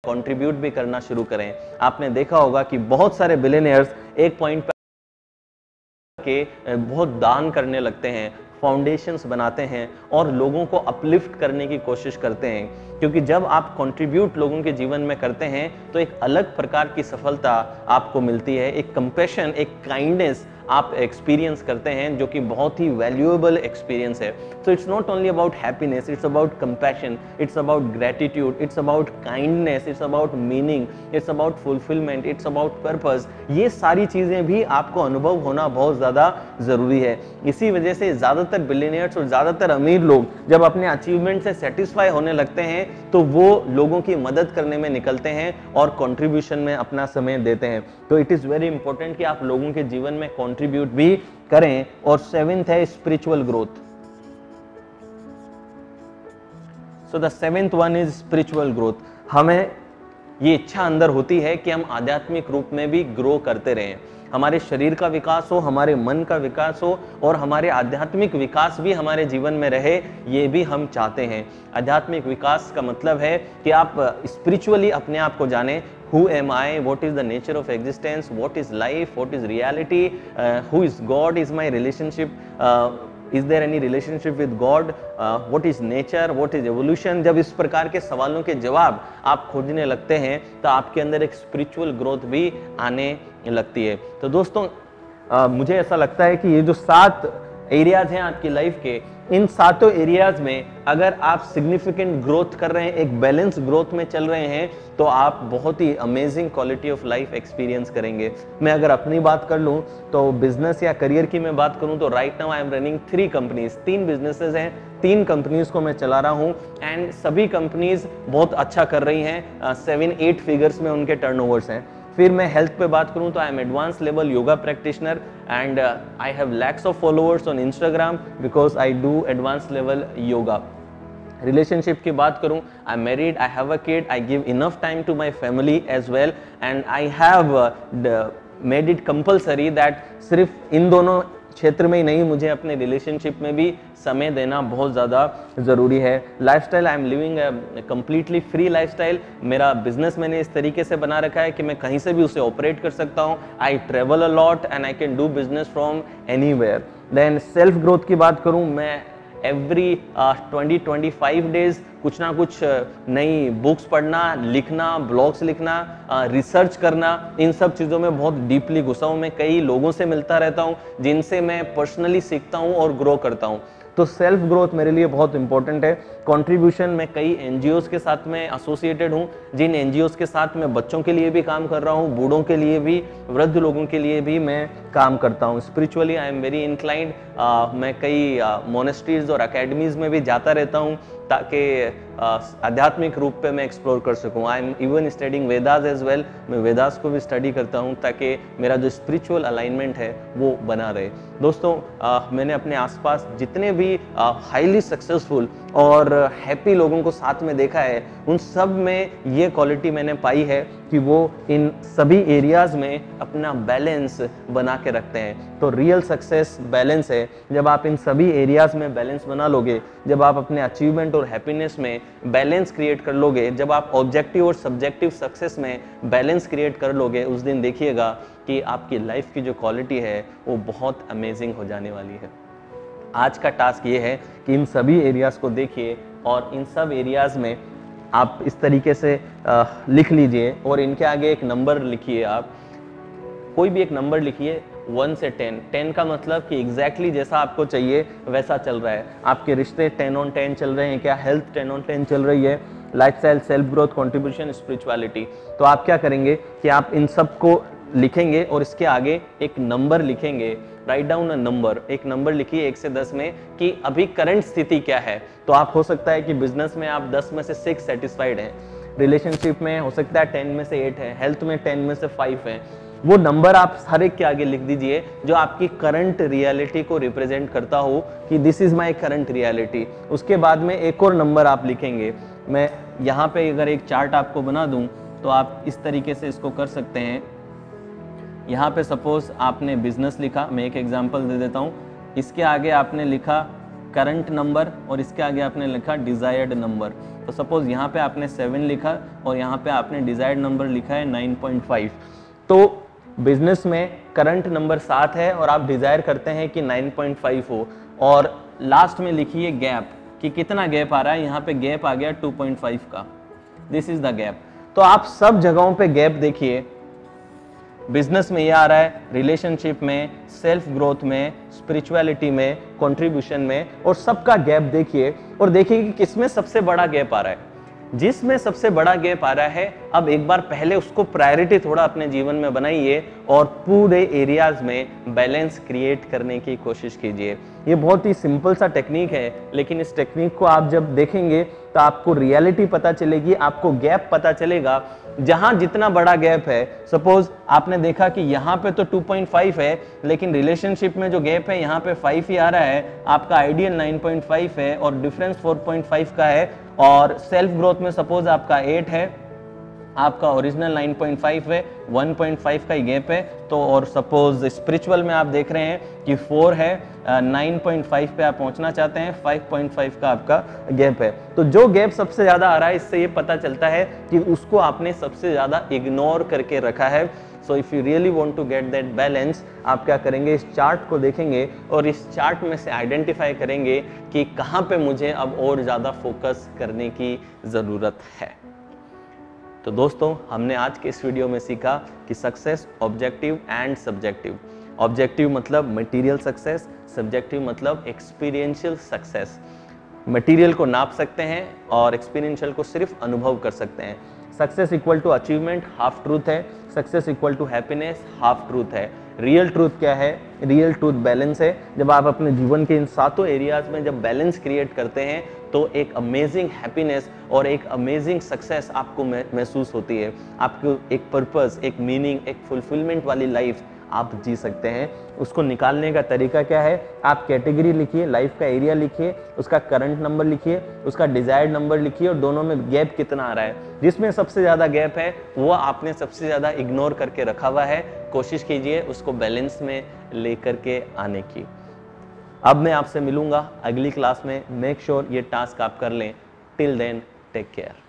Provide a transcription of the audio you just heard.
Contribute भी करना शुरू करें। आपने देखा होगा कि बहुत सारे बिलियनियर्स एक पॉइंट पर के बहुत दान करने लगते हैं, फाउंडेशंस बनाते हैं और लोगों को अपलिफ्ट करने की कोशिश करते हैं, क्योंकि जब आप कंट्रीब्यूट लोगों के जीवन में करते हैं तो एक अलग प्रकार की सफलता आपको मिलती है, एक कंपैशन, एक काइंडनेस आप एक्सपीरियंस करते हैं जो कि बहुत ही वैल्यूएबल एक्सपीरियंस है। So it's not only about happiness, it's about compassion, it's about gratitude, it's about kindness, it's about meaning, it's about fulfilment, it's about purpose. ये सारी चीज़ें भी आपको अनुभव होना बहुत ज़्यादा ज़रूरी है। इसी वजह से ज़्यादातर बिलियनियर्स और ज़्यादातर अमीर लोग जब अपने अचीवमेंट से सेटिस्फाई होने लगते हैं तो वो लोगों की मदद करने में निकलते हैं और कंट्रीब्यूशन में अपना समय देते हैं। तो इट इज़ वेरी इंपॉर्टेंट कि आप लोगों के जीवन में कंट्रीब्यूट भी करें। और 7th है spiritual growth. So the 7th one is spiritual growth. हमें ये इच्छा अंदर होती है कि हम आध्यात्मिक रूप में भी ग्रो करते रहें, हमारे शरीर का विकास हो, हमारे मन का विकास हो और हमारे आध्यात्मिक विकास भी हमारे जीवन में रहे, ये भी हम चाहते हैं। आध्यात्मिक विकास का मतलब है कि आप स्पिरिचुअली अपने आप को जानें। Who am I? What is the nature of existence? What is life? What is reality? Who is God? Is my relationship? Is there any relationship with God? What is nature? What is evolution? जब इस प्रकार के सवालों के जवाब आप खोजने लगते हैं तो आपके अंदर एक स्पिरिचुअल ग्रोथ भी आने लगती है। तो दोस्तों मुझे ऐसा लगता है कि ये जो 7 एरियाज हैं आपकी लाइफ के, इन 7 एरियाज में अगर आप सिग्निफिकेंट ग्रोथ कर रहे हैं, एक बैलेंस ग्रोथ में चल रहे हैं, तो आप बहुत ही amazing quality of life experience करेंगे। मैं अगर अपनी बात कर लूं तो बिजनेस या करियर की मैं बात करूं तो right now I am running 3 companies, 3 businesses हैं, 3 कंपनीज को मैं चला रहा हूं एंड सभी कंपनीज बहुत अच्छा कर रही हैं, 7-8 फिगर्स में उनके टर्नओवर्स हैं। फिर मैं हेल्थ पे बात करूं तो I am advance level yoga practitioner and I have lakhs of followers on Instagram because I do advance level yoga. Relationship की बात करूं, I am married, I have a kid, I give enough time to my family as well and I have made it compulsory that सिर्फ इन दोनों क्षेत्र में ही नहीं, मुझे अपने रिलेशनशिप में भी समय देना बहुत ज़्यादा ज़रूरी है। Lifestyle, I am living a completely free lifestyle. मेरा बिजनेस मैंने इस तरीके से बना रखा है कि मैं कहीं से भी उसे ऑपरेट कर सकता हूँ। I travel a lot and I can do business from anywhere. Then self growth की बात करूँ, मैं एवरी 20-25 डेज कुछ ना कुछ नई बुक्स पढ़ना, लिखना, ब्लॉग्स लिखना, रिसर्च करना, इन सब चीज़ों में बहुत डीपली घुसा हूँ। मैं कई लोगों से मिलता रहता हूँ जिनसे मैं पर्सनली सीखता हूँ और ग्रो करता हूँ। तो सेल्फ ग्रोथ मेरे लिए बहुत इंपॉर्टेंट है। कंट्रीब्यूशन, मैं कई एनजीओज के साथ में एसोसिएटेड हूँ, जिन एनजीओज के साथ मैं बच्चों के लिए भी काम कर रहा हूँ, बूढ़ों के लिए भी, वृद्ध लोगों के लिए भी मैं काम करता हूँ। Spiritually I am very inclined. मैं कई मोनेस्ट्रीज और अकेडमीज में भी जाता रहता हूँ ताकि आध्यात्मिक रूप पे मैं एक्सप्लोर कर सकूं। I am even studying Vedas as well. मैं वेदास को भी स्टडी करता हूं ताकि मेरा जो स्पिरिचुअल अलाइनमेंट है वो बना रहे। दोस्तों मैंने अपने आसपास जितने भी हाईली सक्सेसफुल और हैप्पी लोगों को साथ में देखा है, उन सब में ये क्वालिटी मैंने पाई है कि वो इन सभी एरियाज में अपना बैलेंस बना के रखते हैं। तो रियल सक्सेस बैलेंस है। जब आप इन सभी एरियाज में बैलेंस बना लोगे, जब आप अपने अचीवमेंट और हैप्पीनेस में बैलेंस क्रिएट कर लोगे, जब आप ऑब्जेक्टिव और सब्जेक्टिव सक्सेस में बैलेंस क्रिएट कर लोगे, उस दिन देखिएगा कि आपकी लाइफ की जो क्वालिटी है वो बहुत अमेजिंग हो जाने वाली है। आज का टास्क ये है कि इन सभी एरियाज को देखिए और इन सब एरियाज में आप इस तरीके से लिख लीजिए और इनके आगे एक नंबर लिखिए। आप कोई भी एक नंबर लिखिए 1 से 10। 10 का मतलब कि एग्जैक्टली जैसा आपको चाहिए वैसा चल रहा है। आपके रिश्ते 10 on 10 चल रहे हैं क्या? हेल्थ 10 on 10 चल रही है? Lifestyle, self growth, contribution, spirituality. तो आप क्या करेंगे कि आप इन सब को लिखेंगे और इसके आगे एक नंबर लिखेंगे। राइट डाउन अ नंबर, एक नंबर लिखिए 1 से 10 में कि अभी करंट स्थिति क्या है। तो आप हो सकता है कि बिजनेस में आप 10 में से 6 सेटिस्फाइड हैं, रिलेशनशिप में हो सकता है 10 में से 8 है, हेल्थ में 10 में से 5 है। वो नंबर आप हर एक के आगे लिख दीजिए जो आपकी करंट रियलिटी को रिप्रेजेंट करता हो कि this is my current reality. उसके बाद में एक और नंबर आप लिखेंगे। मैं यहाँ पे अगर एक चार्ट आपको बना दूं तो आप इस तरीके से इसको कर सकते हैं। यहाँ पे सपोज आपने बिजनेस लिखा, मैं एक एग्जांपल दे देता हूँ। इसके आगे आपने लिखा करंट नंबर और इसके आगे आपने लिखा डिजायर्ड नंबर। तो सपोज यहाँ पे आपने 7 लिखा और यहाँ पे आपने डिजायर्ड नंबर लिखा है 9.5। तो बिजनेस में करंट नंबर 7 है और आप डिजायर करते हैं कि 9.5 हो, और लास्ट में लिखिए गैप कि कितना गैप आ रहा है। यहाँ पे गैप आ गया 2.5 का, दिस इज द गैप। तो आप सब जगहों पे गैप देखिए, बिजनेस में ये आ रहा है, रिलेशनशिप में, सेल्फ ग्रोथ में, स्पिरिचुअलिटी में, कंट्रीब्यूशन में, और सबका गैप देखिए और देखिए कि किसमें सबसे बड़ा गैप आ रहा है। जिसमें सबसे बड़ा गैप आ रहा है, अब एक बार पहले उसको प्रायोरिटी थोड़ा अपने जीवन में बनाइए और पूरे एरियाज में बैलेंस क्रिएट करने की कोशिश कीजिए। ये बहुत ही सिंपल सा टेक्निक है, लेकिन इस टेक्निक को आप जब देखेंगे तो आपको रियलिटी पता चलेगी, आपको गैप पता चलेगा। जहां जितना बड़ा गैप है, सपोज आपने देखा कि यहाँ पे तो 2.5 है, लेकिन रिलेशनशिप में जो गैप है यहाँ पे 5 ही आ रहा है, आपका आइडियल 9.5 है और डिफरेंस 4.5 का है, और सेल्फ ग्रोथ में सपोज आपका 8 है, आपका ओरिजिनल 9.5 है, 1.5 का ही गैप है। तो और सपोज स्पिरिचुअल में आप देख रहे हैं कि 4 है, 9.5 पे आप पहुंचना चाहते हैं, 5.5 का आपका गैप है। तो जो गैप सबसे ज्यादा आ रहा है, इससे ये पता चलता है कि उसको आपने सबसे ज्यादा इग्नोर करके रखा है। So if you really want to get that balance, आप क्या करेंगे, इस चार्ट को देखेंगे और इस चार्ट में से आइडेंटिफाई करेंगे कि कहाँ पे मुझे अब और ज्यादा फोकस करने की जरूरत है। तो दोस्तों, हमने आज के इस वीडियो में सीखा कि success objective and subjective. Objective मतलब मटेरियल सक्सेस, सब्जेक्टिव मतलब एक्सपीरियंशियल सक्सेस। मटेरियल को नाप सकते हैं और एक्सपीरियंशियल को सिर्फ अनुभव कर सकते हैं। Success equal to achievement half truth है, success equal to happiness half truth है। रियल ट्रूथ क्या है? रियल ट्रूथ बैलेंस है। जब आप अपने जीवन के इन सातों एरियाज में जब बैलेंस क्रिएट करते हैं तो एक अमेजिंग हैप्पीनेस और एक अमेजिंग सक्सेस आपको महसूस होती है। आपको एक पर्पस, एक मीनिंग, एक फुलफिलमेंट वाली लाइफ आप जी सकते हैं। उसको निकालने का तरीका क्या है? आप कैटेगरी लिखिए, लाइफ का एरिया लिखिए, उसका करंट नंबर लिखिए, उसका डिजायर्ड नंबर लिखिए और दोनों में गैप कितना आ रहा है। जिसमें सबसे ज्यादा गैप है वो आपने सबसे ज्यादा इग्नोर करके रखा हुआ है। कोशिश कीजिए उसको बैलेंस में लेकर के आने की। अब मैं आपसे मिलूंगा अगली क्लास में। मेक श्योर ये टास्क आप कर लें। Till then take care.